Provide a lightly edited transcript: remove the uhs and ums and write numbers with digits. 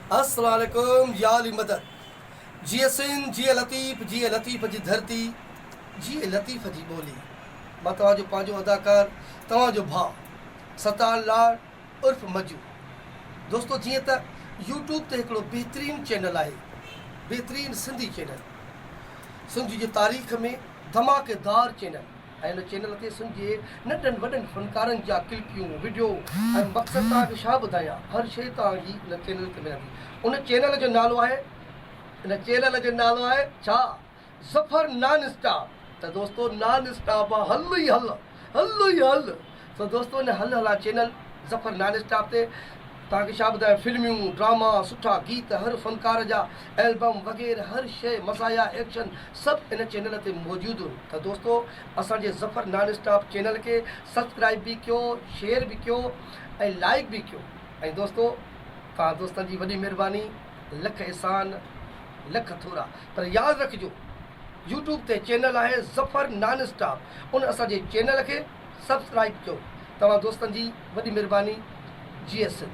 अस्सलाम वालेकुम या अली मदद। जिए सिंध, जिए लतीफ़ जी धरती, जिए लतीफ़ जी ॿोली। मां तव्हांजो पंहिंजो अदाकार, तव्हांजो भाउ सतार लाड उर्फ़ मजू। दोस्तो, जीअं त यूट्यूब ते हिकिड़ो बहितरीनु चैनल आहे, बहितरीनु सिंधी चैनल, सिंध जी तारीख़ में धमाकेदार चैनल। ऐं हिन चैनल ते सिंध जे नंढनि वॾनि फ़नकारनि जा क्लिपियूं, वीडियो ऐं मक़सदु तव्हांखे छा ॿुधायां, हर शइ तव्हांजी हिन चैनल ते मिलंदी। उन चैनल जो नालो आहे छा? Zafar non stop. त दोस्तो, नॉन स्टॉप आहे, हल ई हल। त दोस्तो, हिन हल हला चैनल ज़फ़र नॉन स्टॉप ते तव्हांखे छा ॿुधायां, फिल्मियूं, ड्रामा, सुठा गीत, हर फ़नकार जा एल्बम वग़ैरह, हर शइ, मज़ाया, एक्शन सभु इन चैनल ते मौजूदु आहिनि। त दोस्तो, असांजे ज़फ़र नॉन स्टॉप चैनल खे सब्सक्राइब बि कयो, शेयर बि कयो ऐं लाइक बि कयो। ऐं दोस्तो, तव्हां दोस्तनि जी वॾी महिरबानी, लख एहसान, लख थोरा। पर यादि रखिजो, यूट्यूब ते चैनल आहे ज़फ़र नॉन स्टॉप, उन असांजे चैनल खे सब्सक्राइब कयो। तव्हां दोस्तनि जी वॾी महिरबानी। G S.